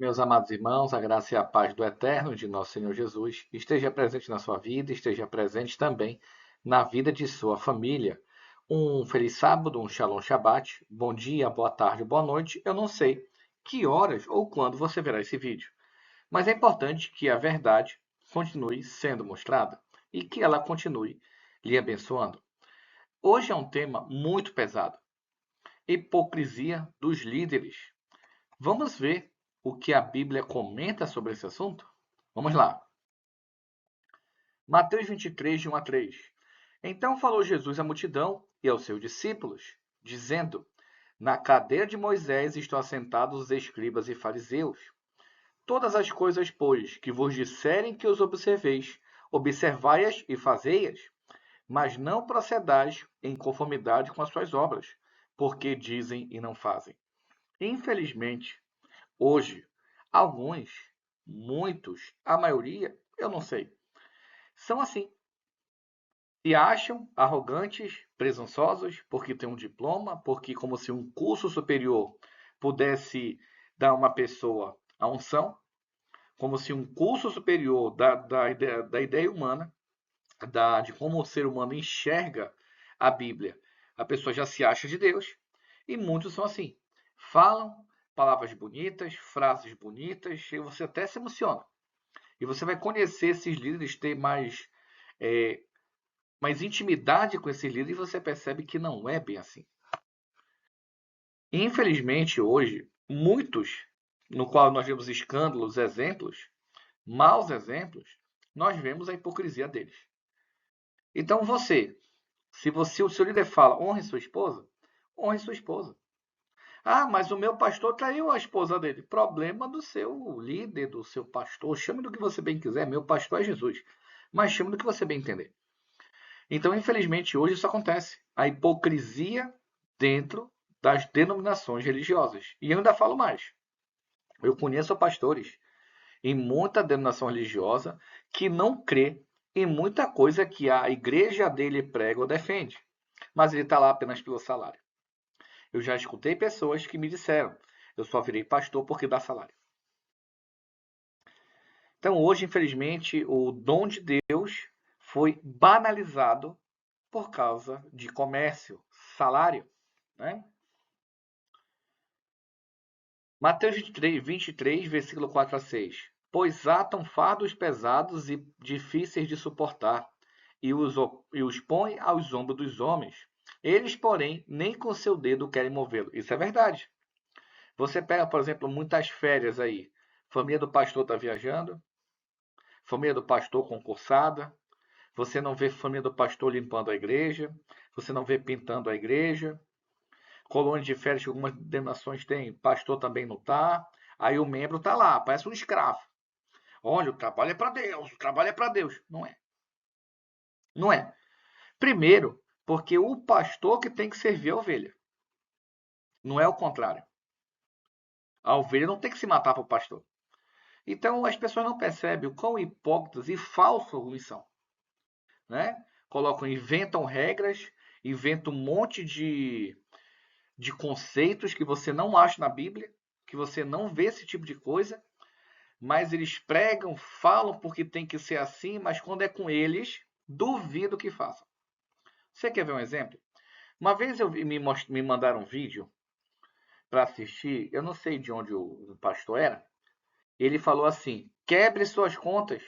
Meus amados irmãos, a graça e a paz do Eterno de nosso Senhor Jesus esteja presente na sua vida, esteja presente também na vida de sua família. Um feliz sábado, um Shalom Shabbat, bom dia, boa tarde, boa noite. Eu não sei que horas ou quando você verá esse vídeo, mas é importante que a verdade continue sendo mostrada e que ela continue lhe abençoando. Hoje é um tema muito pesado: hipocrisia dos líderes. Vamos ver o que a Bíblia comenta sobre esse assunto? Vamos lá. Mateus 23, de 1 a 3. Então falou Jesus à multidão e aos seus discípulos, dizendo: Na cadeira de Moisés estão assentados os escribas e fariseus. Todas as coisas, pois, que vos disserem que os observeis, observai-as e fazei-as, mas não procedais em conformidade com as suas obras, porque dizem e não fazem. Infelizmente, hoje, alguns, muitos, a maioria, eu não sei, são assim. Se acham arrogantes, presunçosos, porque têm um diploma, porque como se um curso superior pudesse dar a uma pessoa a unção, como se um curso superior da ideia humana, de como o ser humano enxerga a Bíblia, a pessoa já se acha de Deus, e muitos são assim. Falam palavras bonitas, frases bonitas, e você até se emociona. E você vai conhecer esses líderes, ter é, mais intimidade com esses líderes, e você percebe que não é bem assim. Infelizmente, hoje, muitos, no qual nós vemos escândalos, exemplos, maus exemplos, nós vemos a hipocrisia deles. Então se você, o seu líder fala, honre sua esposa. Ah, mas o meu pastor traiu a esposa dele. Problema do seu líder, do seu pastor. Chame do que você bem quiser. Meu pastor é Jesus. Mas chame do que você bem entender. Então, infelizmente, hoje isso acontece. A hipocrisia dentro das denominações religiosas. E eu ainda falo mais. Eu conheço pastores em muita denominação religiosa que não crê em muita coisa que a igreja dele prega ou defende. Mas ele está lá apenas pelo salário. Eu já escutei pessoas que me disseram: eu só virei pastor porque dá salário. Então, hoje, infelizmente, o dom de Deus foi banalizado por causa de comércio, salário. Né? Mateus 23, versículo 4 a 6. Pois atam fardos pesados e difíceis de suportar, e os põe aos ombros dos homens. Eles, porém, nem com seu dedo querem movê-lo. Isso é verdade. Você pega, por exemplo, muitas férias aí. Família do pastor está viajando, família do pastor concursada. Você não vê família do pastor limpando a igreja, você não vê pintando a igreja. Colônia de férias que algumas denominações têm, pastor também não está. Aí o membro está lá, parece um escravo. Olha, o trabalho é para Deus, o trabalho é para Deus. Não é. Não é. Primeiro, porque o pastor que tem que servir a ovelha. Não é o contrário. A ovelha não tem que se matar para o pastor. Então as pessoas não percebem o quão hipócritas e falsos alguns são. Né? Inventam regras, inventam um monte de conceitos que você não acha na Bíblia, que você não vê esse tipo de coisa, mas eles pregam, falam porque tem que ser assim, mas quando é com eles, duvido que façam. Você quer ver um exemplo? Uma vez me mandaram um vídeo para assistir, eu não sei de onde o pastor era, ele falou assim: quebre suas contas,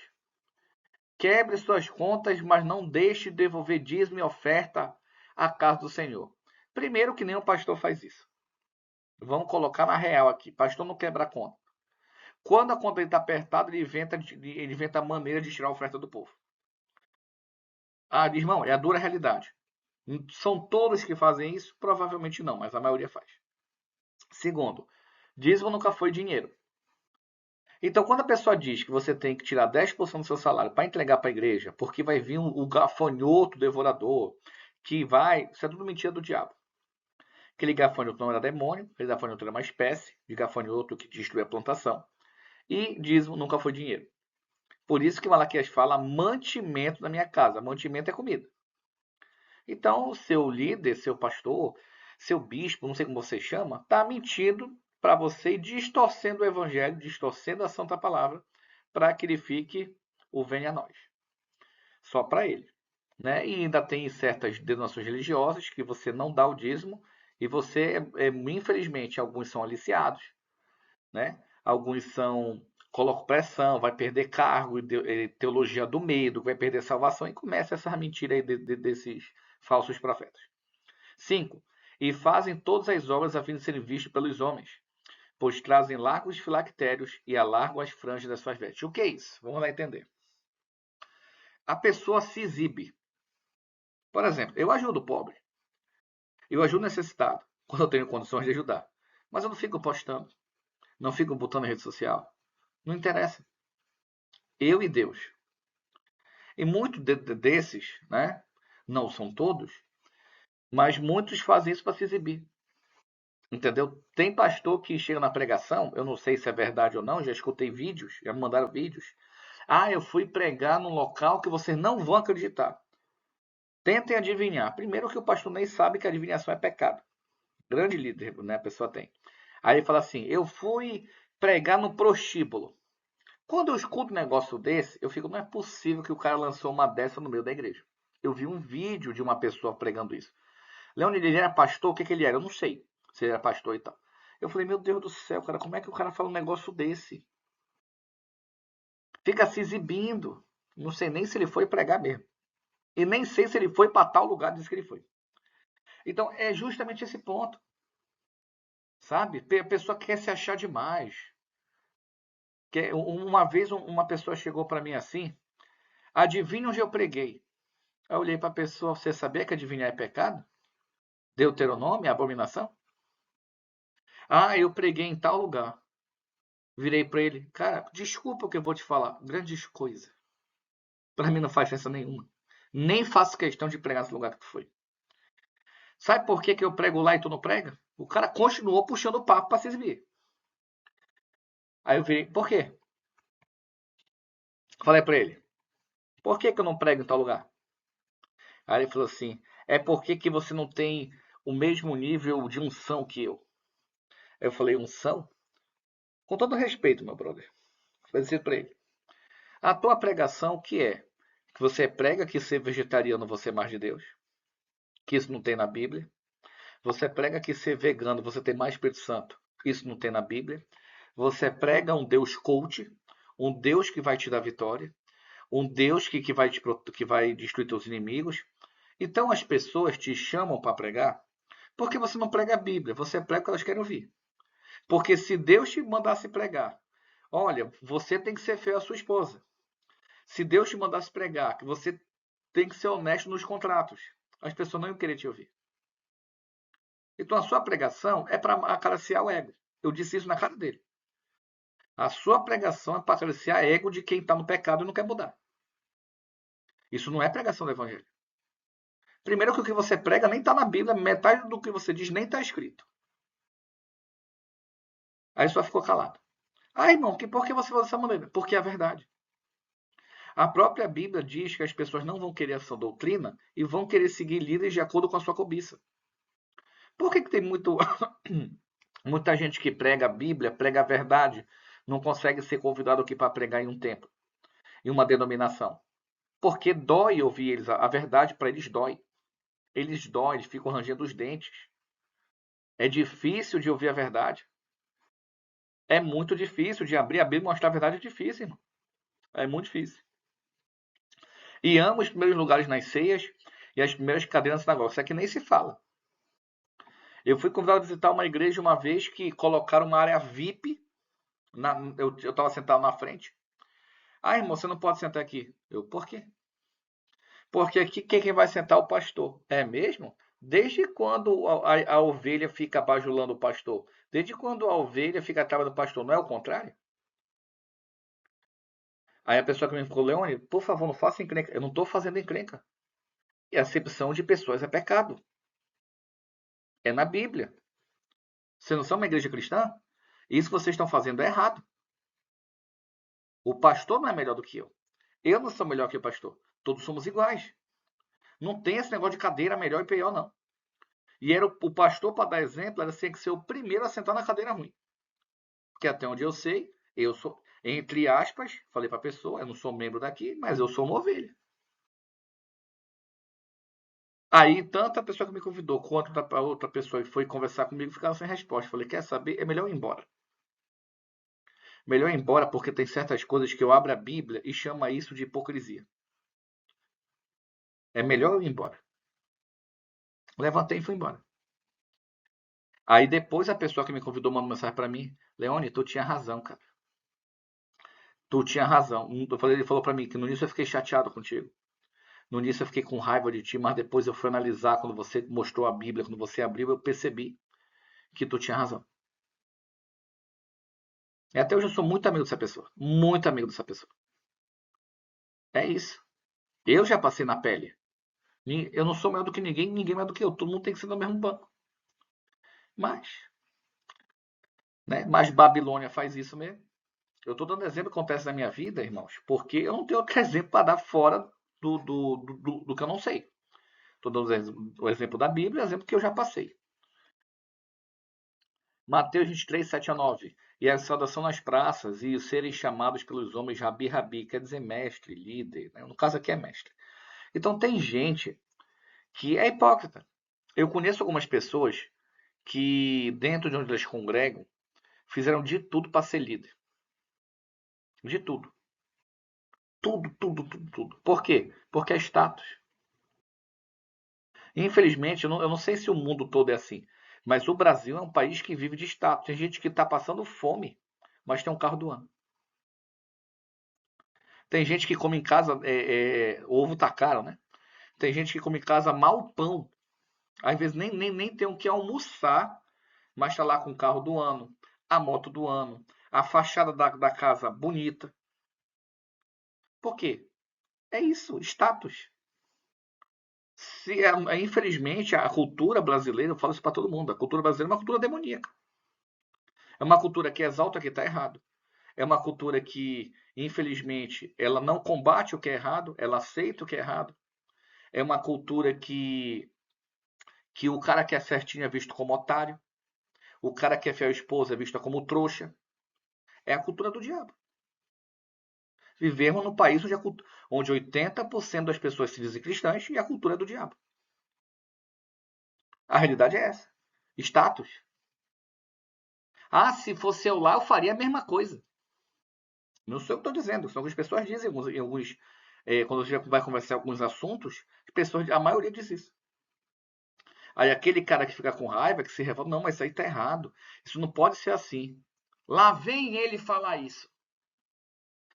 mas não deixe de devolver dízimo e oferta à casa do Senhor. Primeiro que nem o pastor faz isso. Vamos colocar na real aqui. Pastor não quebra a conta. Quando a conta dele está apertada, ele inventa a maneira de tirar a oferta do povo. Ah, irmão, é a dura realidade. São todos que fazem isso? Provavelmente não, mas a maioria faz. Segundo, dízimo nunca foi dinheiro. Então, quando a pessoa diz que você tem que tirar 10% do seu salário para entregar para a igreja, porque vai vir o gafanhoto devorador, que vai. Isso é tudo mentira do diabo. Aquele gafanhoto não era demônio, aquele gafanhoto era uma espécie de gafanhoto que destruiu a plantação. E dízimo nunca foi dinheiro. Por isso que Malaquias fala mantimento da minha casa. Mantimento é comida. Então, o seu líder, seu pastor, seu bispo, não sei como você chama, está mentindo para você ir distorcendo o evangelho, distorcendo a santa palavra, para que ele fique o venha a nós. Só para ele. Né? E ainda tem certas denominações religiosas que você não dá o dízimo e você, infelizmente, alguns são aliciados, né? Alguns colocam pressão, vai perder cargo, teologia do medo, vai perder salvação e começa essa mentira aí desses falsos profetas. 5. E fazem todas as obras a fim de serem vistos pelos homens, pois trazem largos filactérios e alargam as franjas das suas vestes. O que é isso? Vamos lá entender. A pessoa se exibe. Por exemplo, eu ajudo o pobre. Eu ajudo o necessitado, quando eu tenho condições de ajudar. Mas eu não fico postando. Não fico botando na rede social. Não interessa. Eu e Deus. E muitos desses, né? Não são todos, mas muitos fazem isso para se exibir. Entendeu? Tem pastor que chega na pregação, eu não sei se é verdade ou não, já escutei vídeos, já me mandaram vídeos. Ah, eu fui pregar num local que vocês não vão acreditar. Tentem adivinhar. Primeiro que o pastor nem sabe que a adivinhação é pecado. Grande líder, né, a pessoa tem. Aí ele fala assim, eu fui pregar no prostíbulo. Quando eu escuto um negócio desse, eu fico, não é possível que o cara lançou uma dessa no meio da igreja. Eu vi um vídeo de uma pessoa pregando isso. Leonid, ele era pastor? O que ele era? Eu não sei se ele era pastor e tal. Eu falei, meu Deus do céu, cara, como é que o cara fala um negócio desse? Fica se exibindo. Não sei nem se ele foi pregar mesmo. E nem sei se ele foi para tal lugar, diz que ele foi. Então, é justamente esse ponto. Sabe? A pessoa quer se achar demais. Uma vez uma pessoa chegou para mim assim, adivinha onde eu preguei? Eu olhei para a pessoa, você sabia que adivinhar é pecado? Deuteronômio é abominação? Ah, eu preguei em tal lugar. Virei para ele, cara, desculpa o que eu vou te falar, grandes coisas. Para mim não faz diferença nenhuma. Nem faço questão de pregar nesse lugar que tu foi. Sabe por que eu prego lá e tu não prega? O cara continuou puxando o papo para se exibir. Aí eu virei, por quê? Falei para ele, por que eu não prego em tal lugar? Aí ele falou assim, é porque que você não tem o mesmo nível de unção que eu. Aí eu falei, unção? Com todo respeito, meu brother. Falei assim para ele, a tua pregação o que é? Que você prega que ser vegetariano você é mais de Deus? Que isso não tem na Bíblia? Você prega que ser vegano você tem mais Espírito Santo? Isso não tem na Bíblia? Você prega um Deus coach, um Deus que vai te dar vitória, um Deus que vai destruir teus inimigos. Então as pessoas te chamam para pregar porque você não prega a Bíblia, você prega o que elas querem ouvir. Porque se Deus te mandasse pregar, olha, você tem que ser fiel à sua esposa. Se Deus te mandasse pregar, que você tem que ser honesto nos contratos, as pessoas não iam querer te ouvir. Então a sua pregação é para acariciar o ego. Eu disse isso na cara dele. A sua pregação é para acariciar o ego de quem está no pecado e não quer mudar. Isso não é pregação do evangelho. Primeiro que o que você prega nem está na Bíblia, metade do que você diz nem está escrito. Aí só ficou calado. Ah, irmão, por que você falou dessa maneira? Porque é a verdade. A própria Bíblia diz que as pessoas não vão querer essa doutrina e vão querer seguir líderes de acordo com a sua cobiça. Por que tem muita gente que prega a Bíblia, prega a verdade, não consegue ser convidado aqui para pregar em um templo, em uma denominação? Porque dói ouvir eles, a verdade para eles dói. Eles dói, eles ficam rangendo os dentes. É difícil de ouvir a verdade. É muito difícil de abrir a Bíblia e mostrar a verdade, é difícil, irmão. É muito difícil. E amo os primeiros lugares nas ceias e as primeiras cadeiras na sinagoga. Isso aqui nem se fala. Eu fui convidado a visitar uma igreja uma vez que colocaram uma área VIP. Eu estava sentado na frente. Ah, irmão, você não pode sentar aqui. Eu, por quê? Porque aqui quem vai sentar é o pastor. É mesmo? Desde quando a ovelha fica bajulando o pastor? Desde quando a ovelha fica atrás do pastor? Não é o contrário? Aí a pessoa que me falou, Leone, por favor, não faça encrenca. Eu não estou fazendo encrenca. E a acepção de pessoas é pecado. É na Bíblia. Vocês não são uma igreja cristã? Isso que vocês estão fazendo é errado. O pastor não é melhor do que eu. Eu não sou melhor que o pastor. Todos somos iguais. Não tem esse negócio de cadeira melhor e pior, não. E era o pastor, para dar exemplo, era tinha que ser o primeiro a sentar na cadeira ruim. que até onde eu sei, eu sou, entre aspas, falei para a pessoa, eu não sou membro daqui, mas eu sou uma ovelha. Aí, tanto a pessoa que me convidou quanto a outra pessoa que foi conversar comigo ficaram sem resposta. Falei, quer saber? É melhor ir embora. Melhor ir embora porque tem certas coisas que eu abro a Bíblia e chama isso de hipocrisia. É melhor eu ir embora. Levantei e fui embora. Aí depois a pessoa que me convidou mandou mensagem para mim, Leone, tu tinha razão, cara. Tu tinha razão. Ele falou para mim que no início eu fiquei chateado contigo. No início eu fiquei com raiva de ti, mas depois eu fui analisar quando você mostrou a Bíblia, quando você abriu, eu percebi que tu tinha razão. E até hoje eu sou muito amigo dessa pessoa. Muito amigo dessa pessoa. É isso. Eu já passei na pele. Eu não sou maior do que ninguém, ninguém maior do que eu. Todo mundo tem que ser no mesmo banco. Mas, né? Mas Babilônia faz isso mesmo. Eu estou dando exemplo que acontece na minha vida, irmãos, porque eu não tenho outro exemplo para dar fora do que eu não sei. Estou dando o exemplo da Bíblia, o exemplo que eu já passei. Mateus 23, 7 a 9. E a saudação nas praças, e os serem chamados pelos homens Rabi, Rabi, quer dizer mestre, líder. Né? No caso aqui é mestre. Então tem gente que é hipócrita. Eu conheço algumas pessoas que, dentro de onde eles congregam, fizeram de tudo para ser líder. De tudo. Tudo, tudo, tudo, tudo. Por quê? Porque é status. Infelizmente, eu não sei se o mundo todo é assim, mas o Brasil é um país que vive de status. Tem gente que está passando fome, mas tem um carro do ano. Tem gente que come em casa, ovo tá caro, né? Tem gente que come em casa mal pão. Às vezes nem tem o que almoçar, mas está lá com o carro do ano, a moto do ano, a fachada da casa bonita. Por quê? É isso, status. Infelizmente, a cultura brasileira, eu falo isso para todo mundo, a cultura brasileira é uma cultura demoníaca. É uma cultura que exalta o que está errado. É uma cultura que, infelizmente, ela não combate o que é errado, ela aceita o que é errado. É uma cultura que o cara que é certinho é visto como otário, o cara que é fiel à esposa é visto como trouxa. É a cultura do diabo. Vivemos num país onde 80% das pessoas se dizem cristãs e a cultura é do diabo. A realidade é essa. Status. Ah, se fosse eu lá, eu faria a mesma coisa. Não sou eu que estou dizendo, são o que as pessoas dizem quando você vai conversar alguns assuntos, a maioria diz isso. Aí aquele cara que fica com raiva, que se revolta, não, mas isso aí está errado. Isso não pode ser assim. Lá vem ele falar isso.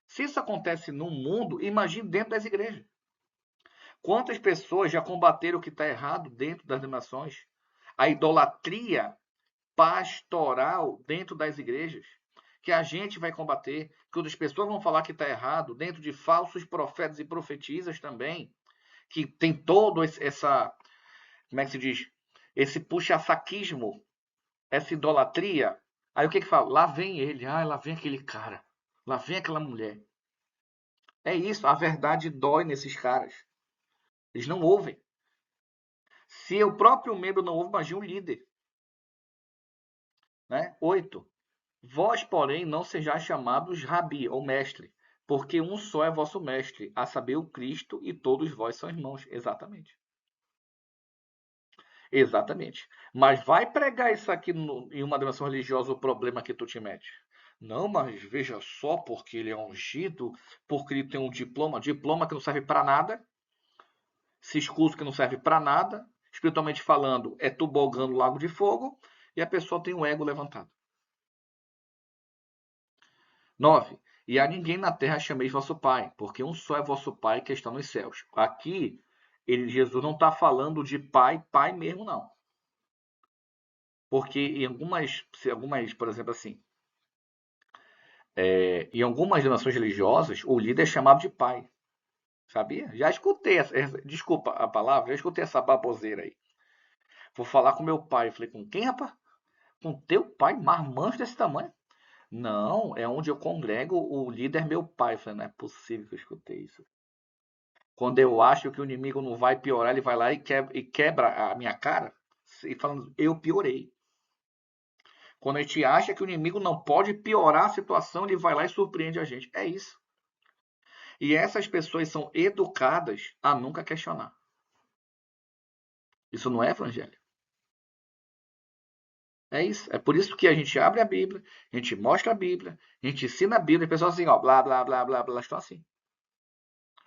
Se isso acontece no mundo, imagine dentro das igrejas. Quantas pessoas já combateram o que está errado dentro das denominações? A idolatria pastoral dentro das igrejas, que a gente vai combater, que outras pessoas vão falar que está errado, dentro de falsos profetas e profetisas também, que tem todo como é que se diz? Esse puxa-saquismo, essa idolatria. Aí o que fala? Lá vem ele, lá vem aquele cara, lá vem aquela mulher. É isso, a verdade dói nesses caras. Eles não ouvem. Se o próprio membro não ouve, imagina o líder. Né? 8. Vós, porém, não sejais chamados rabi, ou mestre, porque um só é vosso mestre, a saber, o Cristo, e todos vós são irmãos. Exatamente. Exatamente. Mas vai pregar isso aqui em uma dimensão religiosa, o problema que tu te mete. Não, mas veja só, porque ele é ungido, porque ele tem um diploma que não serve para nada, esse curso que não serve para nada, espiritualmente falando, é tobogã no lago de fogo, e a pessoa tem o ego levantado. 9. E a ninguém na terra chameis vosso Pai, porque um só é vosso Pai que está nos céus. Aqui, Jesus não está falando de pai, pai mesmo, não. Porque em algumas, por exemplo, assim, em algumas denominações religiosas, o líder é chamado de pai. Sabia? Já escutei desculpa a palavra, já escutei essa baboseira aí. Vou falar com meu pai. Eu falei, com quem, rapaz? Com teu pai, marmanjo desse tamanho? Não, é onde eu congrego, o líder é meu pai. Eu falei, não é possível que eu escutei isso. Quando eu acho que o inimigo não vai piorar, ele vai lá e quebra a minha cara, e falando, eu piorei. Quando a gente acha que o inimigo não pode piorar a situação, ele vai lá e surpreende a gente. É isso. E essas pessoas são educadas a nunca questionar. Isso não é evangelho. É isso. É por isso que a gente abre a Bíblia, a gente mostra a Bíblia, a gente ensina a Bíblia, e o pessoal assim, ó, blá, blá, blá, blá, blá, estão assim.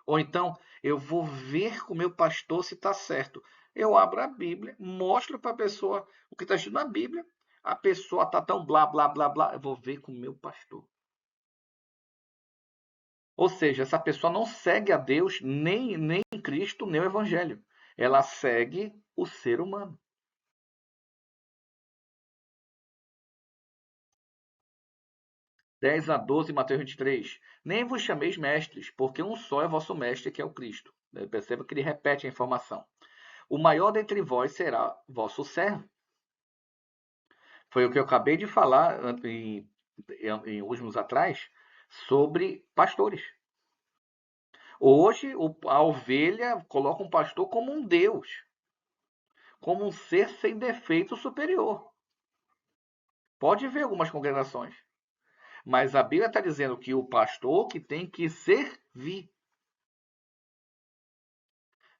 Ou então, eu vou ver com o meu pastor se está certo. Eu abro a Bíblia, mostro para a pessoa o que está escrito na Bíblia, a pessoa está tão blá, blá, blá, blá, eu vou ver com o meu pastor. Ou seja, essa pessoa não segue a Deus, nem Cristo, nem o Evangelho. Ela segue o ser humano. 10 a 12, Mateus 23. Nem vos chameis mestres, porque um só é vosso mestre, que é o Cristo. Perceba que ele repete a informação. O maior dentre vós será vosso servo. Foi o que eu acabei de falar em últimos atrás sobre pastores. Hoje, a ovelha coloca um pastor como um Deus, como um ser sem defeito superior. Pode ver algumas congregações, mas a Bíblia está dizendo que o pastor que tem que servir.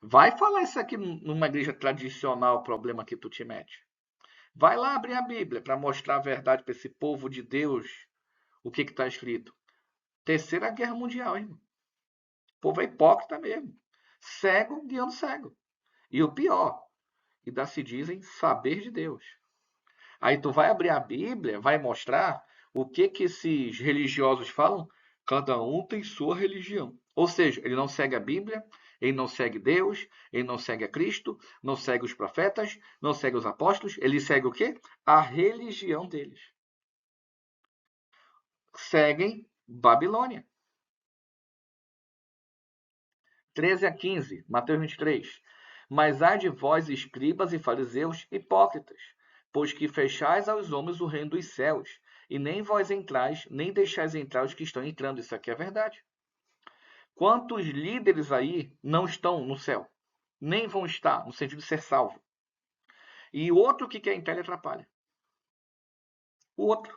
Vai falar isso aqui numa igreja tradicional, o problema que tu te mete. Vai lá abrir a Bíblia para mostrar a verdade para esse povo de Deus, o que está escrito. Terceira Guerra Mundial, irmão. O povo é hipócrita mesmo. Cego guiando cego. E o pior, ainda se dizem saber de Deus. Aí tu vai abrir a Bíblia, vai mostrar o que esses religiosos falam. Cada um tem sua religião. Ou seja, ele não segue a Bíblia, ele não segue Deus, ele não segue a Cristo, não segue os profetas, não segue os apóstolos. Ele segue o quê? A religião deles. Seguem Babilônia. 13 a 15, Mateus 23. Mas ai de vós, escribas e fariseus, hipócritas, pois que fechais aos homens o reino dos céus, e nem vós entrais, nem deixais entrar os que estão entrando. Isso aqui é verdade. Quantos líderes aí não estão no céu? Nem vão estar, no sentido de ser salvo. E o outro que quer entrar, ele atrapalha. O outro.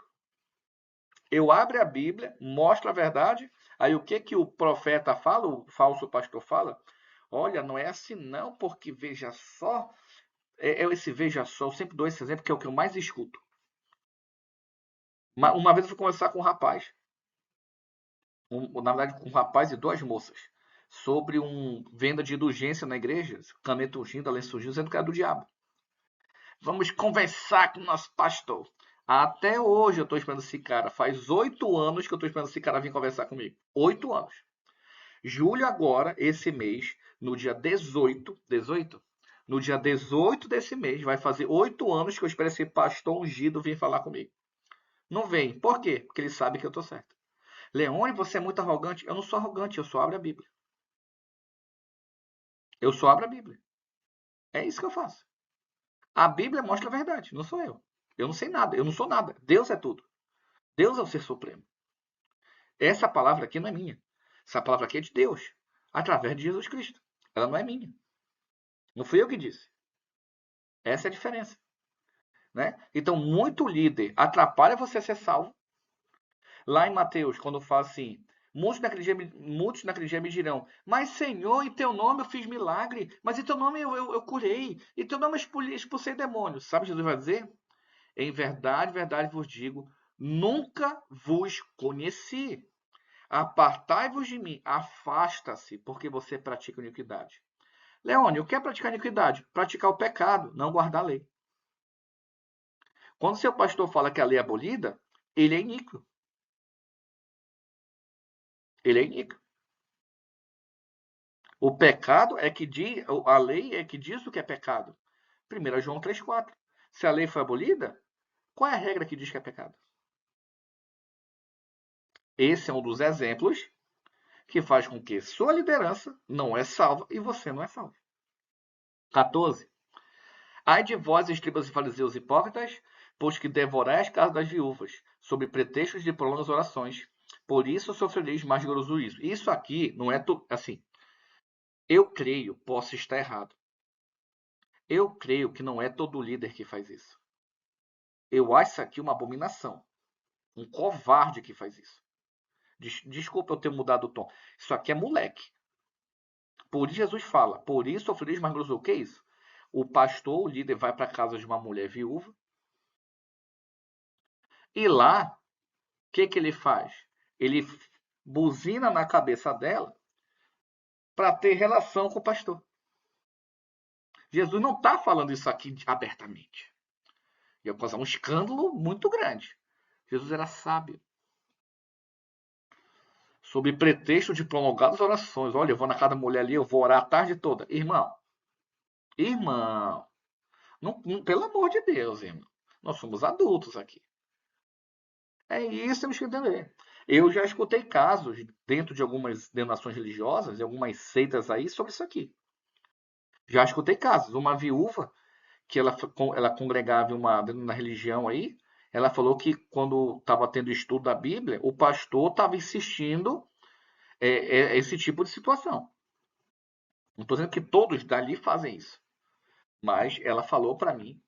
Eu abro a Bíblia, mostro a verdade, aí o que o profeta fala, o falso pastor fala? Olha, não é assim não, porque veja só, esse veja só, eu sempre dou esse exemplo, que é o que eu mais escuto. Uma vez eu fui conversar com um rapaz, na verdade com um rapaz e duas moças, sobre venda de indulgência na igreja, caneta ungindo, lenço ungindo, sendo que era do diabo. Vamos conversar com o nosso pastor. Até hoje eu estou esperando esse cara. Faz 8 anos que eu estou esperando esse cara vir conversar comigo. 8 anos. Julho agora, esse mês, no dia 18, no dia 18 desse mês, vai fazer 8 anos que eu espero esse pastor ungido vir falar comigo. Não vem. Por quê? Porque ele sabe que eu estou certo. Leone, você é muito arrogante. Eu não sou arrogante, eu só abro a Bíblia. Eu só abro a Bíblia. É isso que eu faço. A Bíblia mostra a verdade, não sou eu. Eu não sei nada, eu não sou nada. Deus é tudo. Deus é o ser supremo. Essa palavra aqui não é minha. Essa palavra aqui é de Deus, através de Jesus Cristo. Ela não é minha. Não fui eu que disse. Essa é a diferença. Né? Então, muito líder atrapalha você ser salvo. Lá em Mateus, quando fala assim, muitos naquele dia me dirão, mas Senhor, em teu nome eu fiz milagre, mas em teu nome eu curei, em teu nome eu expulsei demônios. Sabe o que Jesus vai dizer? Em verdade, verdade vos digo, nunca vos conheci. Apartai-vos de mim, afasta-se, porque você pratica iniquidade. Leone, o que é praticar iniquidade? Praticar o pecado, não guardar a lei. Quando seu pastor fala que a lei é abolida, ele é iníquo. Ele é iníquo. O pecado é que diz, a lei é que diz o que é pecado. 1 João 3,4. Se a lei foi abolida, qual é a regra que diz que é pecado? Esse é um dos exemplos que faz com que sua liderança não é salva e você não é salvo. 14. Ai de vós, escribas e fariseus hipócritas, pois que devorais a casa das viúvas, sob pretextos de prolongas orações. Por isso sofrereis mais grosso juízo. Isso aqui não é assim. Eu creio, posso estar errado. Eu creio que não é todo líder que faz isso. Eu acho isso aqui uma abominação. Um covarde que faz isso. Desculpa eu ter mudado o tom. Isso aqui é moleque. Por isso Jesus fala, por isso ofereis mais grosso. O que é isso? O pastor, o líder, vai para a casa de uma mulher viúva e lá, o que ele faz? Ele buzina na cabeça dela para ter relação com o pastor. Jesus não está falando isso aqui abertamente. Ia causar um escândalo muito grande. Jesus era sábio. Sob pretexto de prolongadas orações. Olha, eu vou na casa da mulher ali, eu vou orar a tarde toda. Irmão, pelo amor de Deus, irmão. Nós somos adultos aqui. É isso, temos que entender. Eu já escutei casos dentro de algumas denominações religiosas, e algumas seitas aí, sobre isso aqui. Já escutei casos. Uma viúva que ela congregava na religião aí, ela falou que quando estava tendo estudo da Bíblia, o pastor estava insistindo esse tipo de situação. Não estou dizendo que todos dali fazem isso, mas ela falou para mim,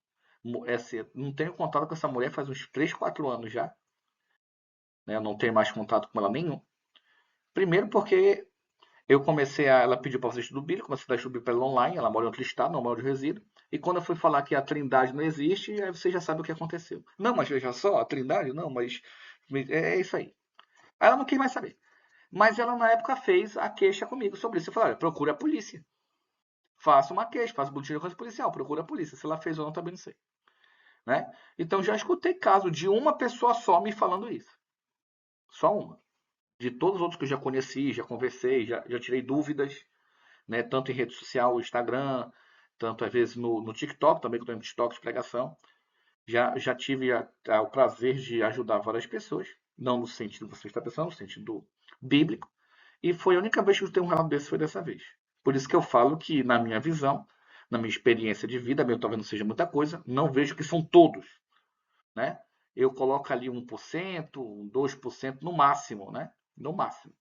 não tenho contato com essa mulher faz uns 3, 4 anos já, né? Eu não tenho mais contato com ela nenhum. Primeiro porque ela pediu para fazer estudo bíblico, comecei a dar estudo bíblico para ela online, ela mora em outro estado, não mora onde eu resido. E quando eu fui falar que a Trindade não existe, aí você já sabe o que aconteceu. Não, mas veja só, a Trindade não, mas é isso aí. Ela não quis mais saber. Mas ela na época fez a queixa comigo sobre isso. Eu falei, olha, procura a polícia. Faça uma queixa, faça boletim de ocorrência policial, procura a polícia. Se ela fez ou não, também não sei. Né? Então já escutei caso de uma pessoa só me falando isso. Só uma. De todos os outros que eu já conheci, já conversei, já tirei dúvidas, né? Tanto em rede social, Instagram, tanto às vezes no TikTok, também que eu estou no TikTok de pregação. Já tive o prazer de ajudar várias pessoas, não no sentido que você está pensando, no sentido bíblico. E foi a única vez que eu tenho um relato desse, foi dessa vez. Por isso que eu falo que, na minha visão, na minha experiência de vida, mesmo talvez não seja muita coisa, não vejo que são todos, né? Eu coloco ali 1%, 2% no máximo, né? No máximo.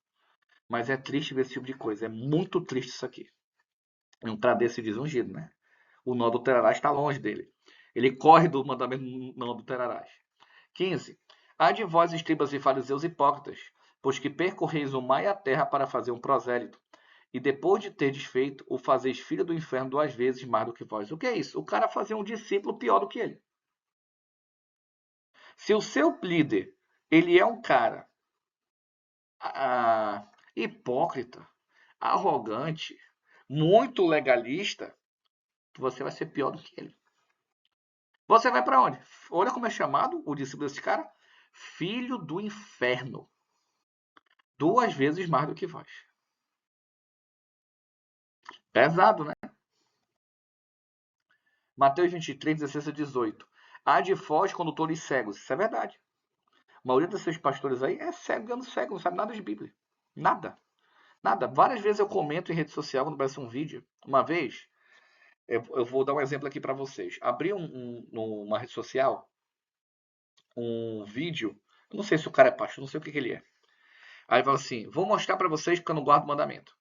Mas é triste ver esse tipo de coisa. É muito triste isso aqui. É um para desse diz ungido, né? O nó do terarás está longe dele. Ele corre do mandamento não do terarás. 15. Há de vós, escribas e fariseus hipócritas, pois que percorreis o mar e a terra para fazer um prosélito, e depois de terdes feito, o fazeis filho do inferno 2 vezes mais do que vós. O que é isso? O cara fazia um discípulo pior do que ele. Se o seu líder, ele é um cara hipócrita, arrogante, muito legalista, você vai ser pior do que ele. Você vai para onde? Olha como é chamado o discípulo desse cara: filho do inferno. 2 vezes mais do que vós. Pesado, né? Mateus 23, 16 a 18. Há de vós condutores cegos. Isso é verdade. A maioria desses pastores aí é cego, não sabe nada de Bíblia. Nada. Nada. Várias vezes eu comento em rede social quando aparece um vídeo. Uma vez, eu vou dar um exemplo aqui para vocês. Abri numa rede social um vídeo. Eu não sei se o cara é pastor, não sei o que ele é. Aí fala assim: vou mostrar para vocês porque eu não guardo mandamento.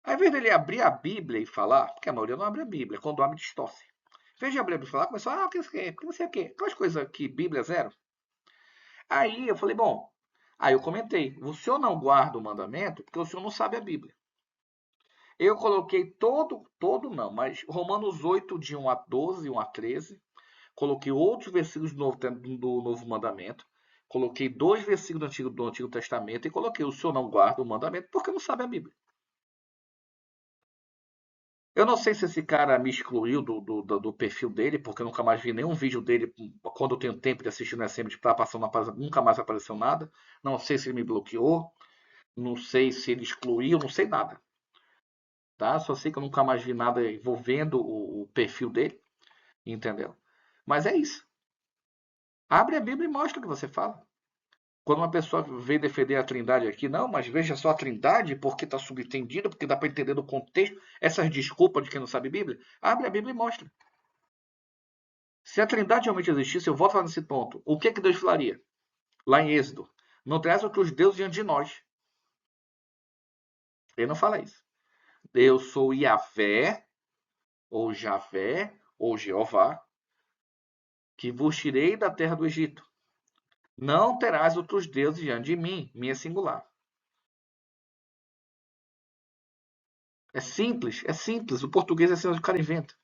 Aí, ao invés dele abrir a Bíblia e falar, porque a maioria não abre a Bíblia, quando abre, distorce. Em vez de abrir a Bíblia e falar, começou, o que você quer? Não sei o quê. Aquelas coisas que Bíblia é zero. Aí eu falei, bom, aí eu comentei, o senhor não guarda o mandamento porque o senhor não sabe a Bíblia. Eu coloquei todo não, mas Romanos 8, de 1 a 12, 1 a 13. Coloquei outros versículos do Novo Mandamento. Coloquei 2 versículos do Antigo Testamento e coloquei, o senhor não guarda o mandamento porque não sabe a Bíblia. Eu não sei se esse cara me excluiu do perfil dele, porque eu nunca mais vi nenhum vídeo dele quando eu tenho tempo de assistir no SMD para passar nunca mais apareceu nada. Não sei se ele me bloqueou, não sei se ele excluiu, não sei nada. Tá? Só sei que eu nunca mais vi nada envolvendo o perfil dele, entendeu? Mas é isso. Abre a Bíblia e mostra o que você fala. Quando uma pessoa vem defender a Trindade aqui, não, mas veja só a Trindade, porque está subentendida, porque dá para entender no contexto, essas desculpas de quem não sabe Bíblia, abre a Bíblia e mostra. Se a Trindade realmente existisse, eu volto lá nesse ponto. O que Deus falaria? Lá em Êxodo. Não traz outros deuses diante de nós. Ele não fala isso. Eu sou Yahvé, ou Javé, ou Jeová. que vos tirei da terra do Egito. Não terás outros deuses diante de mim, minha singular. É simples. O português é assim, o cara inventa.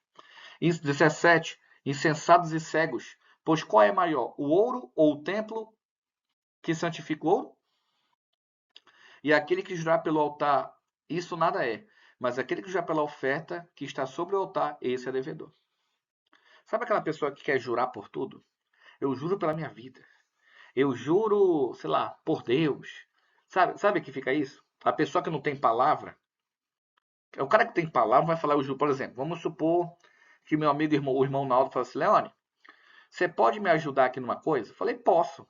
17. Insensatos e cegos. Pois qual é maior, o ouro ou o templo que santifica o ouro? E aquele que jurar pelo altar, isso nada é. Mas aquele que jurar pela oferta que está sobre o altar, esse é devedor. Sabe aquela pessoa que quer jurar por tudo? Eu juro pela minha vida. Eu juro, sei lá, por Deus. Sabe que fica isso? A pessoa que não tem palavra, o cara que tem palavra vai falar, eu juro, por exemplo, vamos supor que meu amigo, o irmão Naldo, fala assim, Leone, você pode me ajudar aqui numa coisa? Eu falei, posso.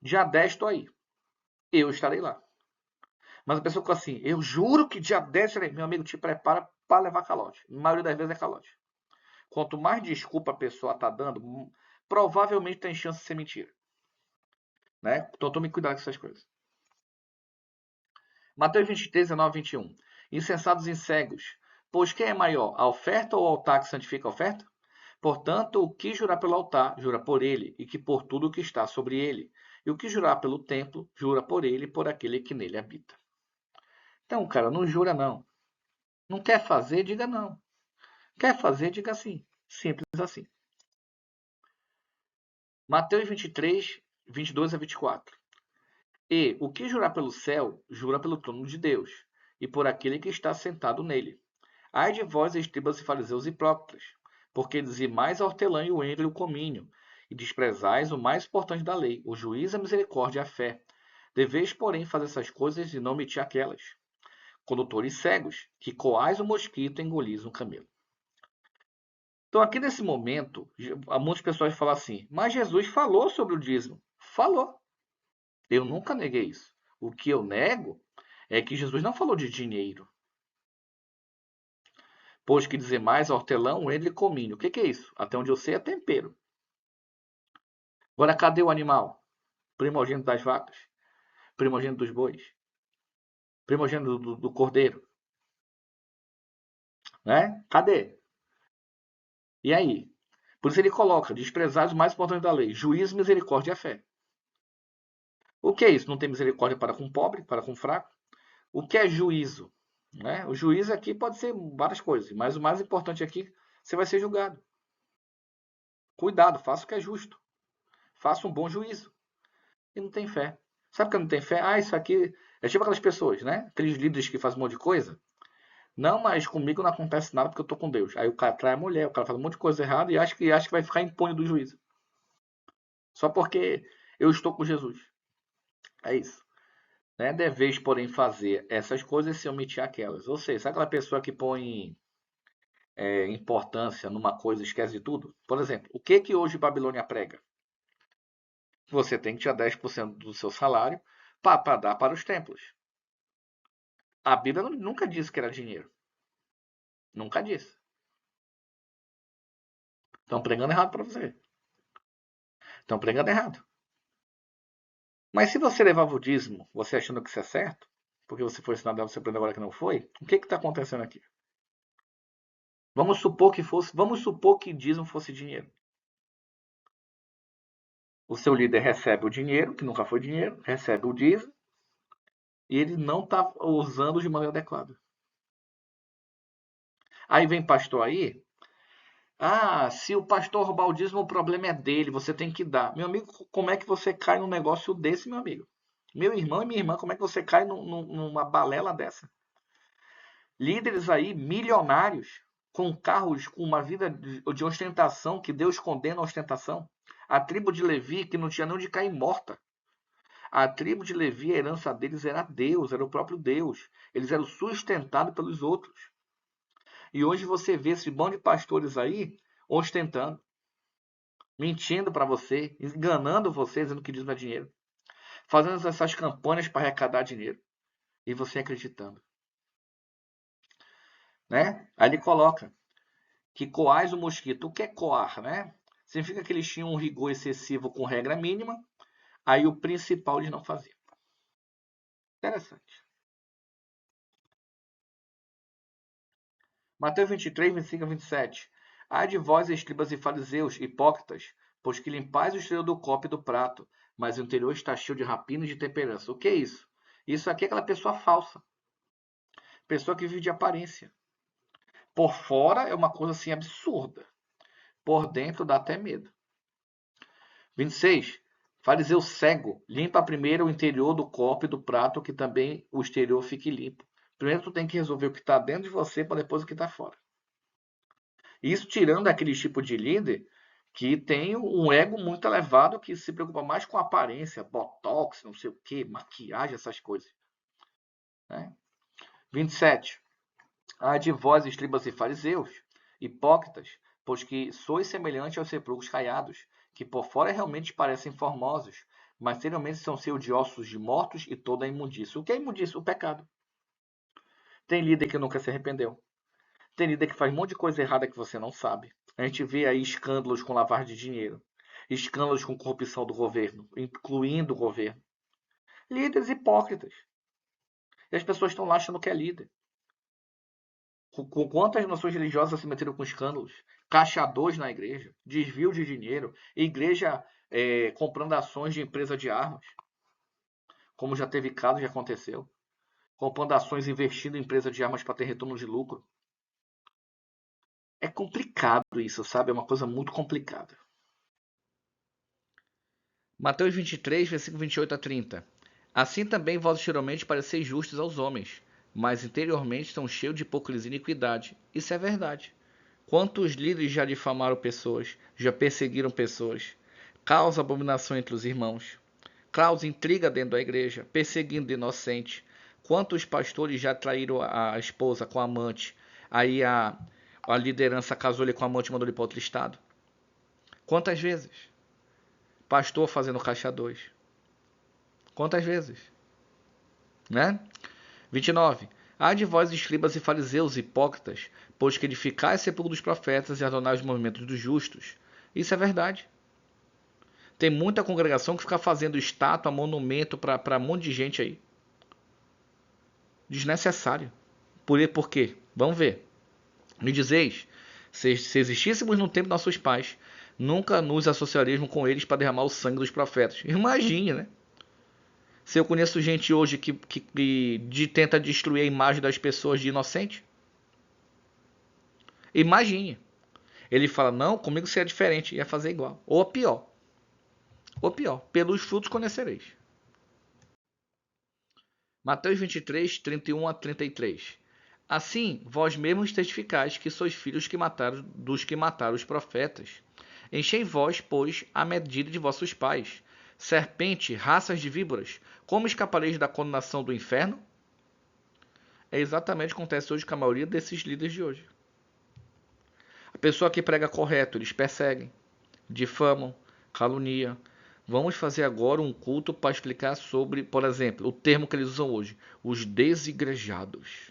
Dia 10 estou aí. Eu estarei lá. Mas a pessoa fica assim, eu juro que dia 10 estarei. Meu amigo, te prepara para levar calote. A maioria das vezes é calote. Quanto mais desculpa a pessoa está dando, provavelmente tem chance de ser mentira. Né? Então tome cuidado com essas coisas. Mateus 23, 19, 21. Insensatos e cegos. Pois quem é maior, a oferta ou o altar que santifica a oferta? Portanto, o que jurar pelo altar, jura por ele, e que por tudo o que está sobre ele. E o que jurar pelo templo, jura por ele e por aquele que nele habita. Então, cara, não jura não. Não quer fazer, diga não. Quer fazer, diga sim. Simples assim. Mateus 23, 22 a 24. E o que jurar pelo céu, jura pelo trono de Deus, e por aquele que está sentado nele. Ai de vós, escribas e fariseus hipócritas, porque dizimais a hortelã e o endro e o cominho, e desprezais o mais importante da lei, o juízo, a misericórdia e a fé. Deveis, porém, fazer essas coisas e não omitir aquelas. Condutores cegos, que coais o mosquito e engolis um camelo. Então, aqui nesse momento, muitas pessoas falam assim, mas Jesus falou sobre o dízimo. Falou. Eu nunca neguei isso. O que eu nego é que Jesus não falou de dinheiro. Pois que dizer mais, hortelão, endro e cominho. O que é isso? Até onde eu sei é tempero. Agora, cadê o animal? Primogênito das vacas, primogênito dos bois, primogênito do cordeiro, né? Cadê? E aí? Por isso ele coloca, desprezados o mais importante da lei, juízo, misericórdia e a fé. O que é isso? Não tem misericórdia para com o pobre, para com o fraco? O que é juízo? Né? O juízo aqui pode ser várias coisas, mas o mais importante aqui, você vai ser julgado. Cuidado, faça o que é justo. Faça um bom juízo. E não tem fé. Sabe que não tem fé? Ah, isso aqui é tipo aquelas pessoas, né? Aqueles líderes que fazem um monte de coisa. Não, mas comigo não acontece nada porque eu tô com Deus. Aí o cara trai a mulher, o cara faz um monte de coisa errada e acha que vai ficar impune do juízo. Só porque eu estou com Jesus. É isso. Né? Deveis, porém, fazer essas coisas sem omitir aquelas. Ou seja, sabe aquela pessoa que põe importância numa coisa e esquece de tudo? Por exemplo, o que que hoje Babilônia prega? Você tem que tirar 10% do seu salário para dar para os templos. A Bíblia nunca disse que era dinheiro. Nunca disse. Estão pregando errado para você. Estão pregando errado. Mas se você levava o dízimo, você achando que isso é certo, porque você foi ensinado a você aprender agora que não foi, o que está acontecendo aqui? Vamos supor que dízimo fosse dinheiro. O seu líder recebe o dinheiro, que nunca foi dinheiro, recebe o dízimo, e ele não está usando de maneira adequada. Aí vem pastor aí, se o pastor roubar o dízimo, o problema é dele, você tem que dar. Meu amigo, como é que você cai num negócio desse, meu amigo? Meu irmão e minha irmã, como é que você cai numa balela dessa? Líderes aí, milionários, com carros, com uma vida de ostentação, que Deus condena a ostentação. A tribo de Levi, que não tinha nem onde cair morta. A tribo de Levi, a herança deles era Deus, era o próprio Deus. Eles eram sustentados pelos outros. E hoje você vê esse bando de pastores aí ostentando, mentindo para você, enganando você, dizendo que dízimo é dinheiro, fazendo essas campanhas para arrecadar dinheiro. E você acreditando. Né? Aí ele coloca que coais o mosquito. O que é coar, né? Significa que eles tinham um rigor excessivo com regra mínima, aí o principal eles não faziam. Interessante. Mateus 23, 25 a 27. Ai de vós, escribas e fariseus, hipócritas, pois que limpais o exterior do copo e do prato, mas o interior está cheio de rapina e de temperança. O que é isso? Isso aqui é aquela pessoa falsa, pessoa que vive de aparência. Por fora é uma coisa assim absurda, por dentro dá até medo. 26. Fariseu cego, limpa primeiro o interior do copo e do prato, que também o exterior fique limpo. Primeiro tu tem que resolver o que está dentro de você para depois o que está fora. Isso tirando aquele tipo de líder que tem um ego muito elevado, que se preocupa mais com aparência, botox, não sei o que, maquiagem, essas coisas. Né? 27. Ai de vós, escribas e fariseus, hipócritas, pois que sois semelhantes aos sepulcros caiados, que por fora realmente parecem formosos, mas interiormente são cheios de ossos de mortos e toda a imundícia. O que é imundícia? O pecado. Tem líder que nunca se arrependeu. Tem líder que faz um monte de coisa errada que você não sabe. A gente vê aí escândalos com lavagem de dinheiro, escândalos com corrupção do governo, incluindo o governo. Líderes hipócritas. E as pessoas estão lá achando que é líder. Com quantas nações religiosas se meteram com escândalos? Caixadores na igreja, desvio de dinheiro, igreja comprando ações de empresa de armas, como já teve caso, já aconteceu. Comprando ações, investindo em empresa de armas para ter retorno de lucro. É complicado isso, sabe? É uma coisa muito complicada. Mateus 23, versículo 28 a 30. Assim também vós exteriormente pareceis justos aos homens, mas interiormente estão cheios de hipocrisia e iniquidade. Isso é verdade. Quantos líderes já difamaram pessoas, já perseguiram pessoas, causa abominação entre os irmãos, causa intriga dentro da igreja, perseguindo inocente. Quantos pastores já traíram a esposa com a amante, aí a liderança casou ele com a amante e mandou ele para outro estado? Quantas vezes? Pastor fazendo caixa 2. Quantas vezes? Né? 29. Ai de vós, escribas e fariseus, hipócritas, pois que edificais sepulcro dos profetas e adornais os movimentos dos justos. Isso é verdade. Tem muita congregação que fica fazendo estátua, monumento para um monte de gente aí. Desnecessário. Por quê? Vamos ver. Me dizeis, se existíssemos no tempo de nossos pais, nunca nos associaríamos com eles para derramar o sangue dos profetas. Imagine, né? Se eu conheço gente hoje que tenta destruir a imagem das pessoas de inocente. Imagine. Ele fala, não, comigo seria diferente, ia fazer igual. Ou pior. Ou pior, pelos frutos conhecereis. Mateus 23, 31 a 33. Assim, vós mesmos testificais que sois filhos dos que mataram os profetas. Enchei vós, pois, a medida de vossos pais. Serpente, raças de víboras, como escapareis da condenação do inferno? É exatamente o que acontece hoje com a maioria desses líderes de hoje. A pessoa que prega correto, eles perseguem, difamam, caluniam. Vamos fazer agora um culto para explicar sobre, por exemplo, o termo que eles usam hoje, os desigrejados.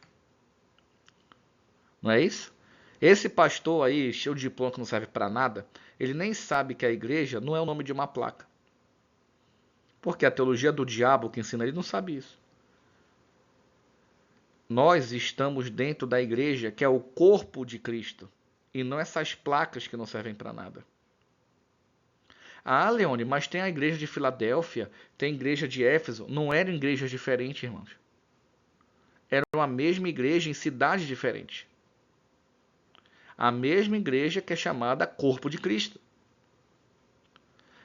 Não é isso? Esse pastor aí, cheio de diploma que não serve para nada, ele nem sabe que a igreja não é o nome de uma placa. Porque a teologia do diabo que ensina ele não sabe isso. Nós estamos dentro da igreja, que é o corpo de Cristo, e não essas placas que não servem para nada. Ah, Leone, mas tem a igreja de Filadélfia, tem a igreja de Éfeso. Não eram igrejas diferentes, irmãos. Era a mesma igreja em cidades diferentes. A mesma igreja que é chamada Corpo de Cristo.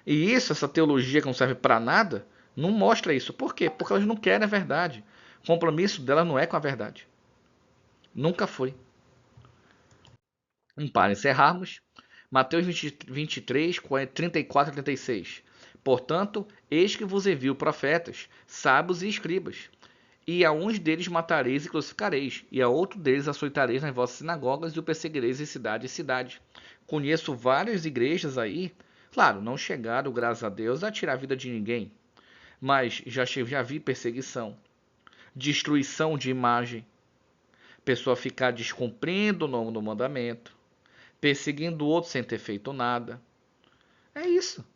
E isso, essa teologia que não serve para nada, não mostra isso. Por quê? Porque elas não querem a verdade. O compromisso delas não é com a verdade. Nunca foi. Para encerrarmos, Mateus 23, 34 e 36. Portanto, eis que vos envio profetas, sábios e escribas. E a uns deles matareis e crucificareis, e a outro deles açoitareis nas vossas sinagogas e o perseguireis em cidade em cidade. Conheço várias igrejas aí, claro, não chegaram, graças a Deus, a tirar a vida de ninguém, mas já vi perseguição, destruição de imagem, pessoa ficar descumprindo o nome do mandamento, perseguindo o outro sem ter feito nada. É isso.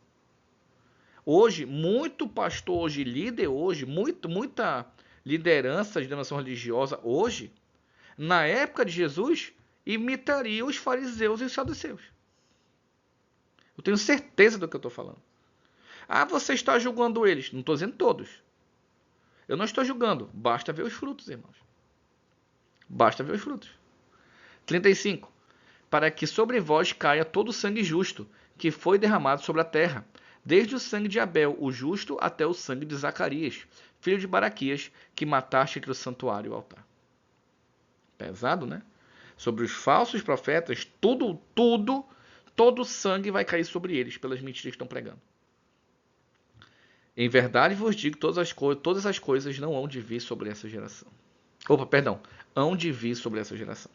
Hoje, muito pastor hoje, líder hoje, muita liderança de denominação religiosa hoje, na época de Jesus, imitaria os fariseus e os saduceus. Eu tenho certeza do que eu estou falando. Ah, você está julgando eles. Não estou dizendo todos. Eu não estou julgando. Basta ver os frutos, irmãos. Basta ver os frutos. 35. Para que sobre vós caia todo o sangue justo, que foi derramado sobre a terra, desde o sangue de Abel, o justo, até o sangue de Zacarias, filho de Baraquias, que mataste entre o santuário e o altar. Pesado, né? Sobre os falsos profetas, todo o sangue vai cair sobre eles, pelas mentiras que estão pregando. Em verdade vos digo, todas as coisas não hão de vir sobre essa geração. Opa, perdão, hão de vir sobre essa geração.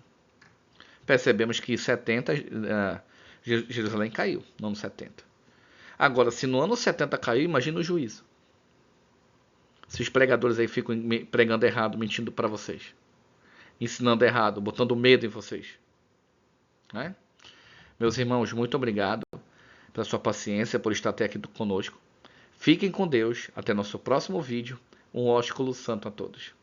Percebemos que 70, Jerusalém caiu, no ano 70. Agora, se no ano 70 caiu, imagina o juízo. Se os pregadores aí ficam pregando errado, mentindo para vocês, ensinando errado, botando medo em vocês. Né? Meus irmãos, muito obrigado pela sua paciência, por estar até aqui conosco. Fiquem com Deus. Até nosso próximo vídeo. Um ósculo santo a todos.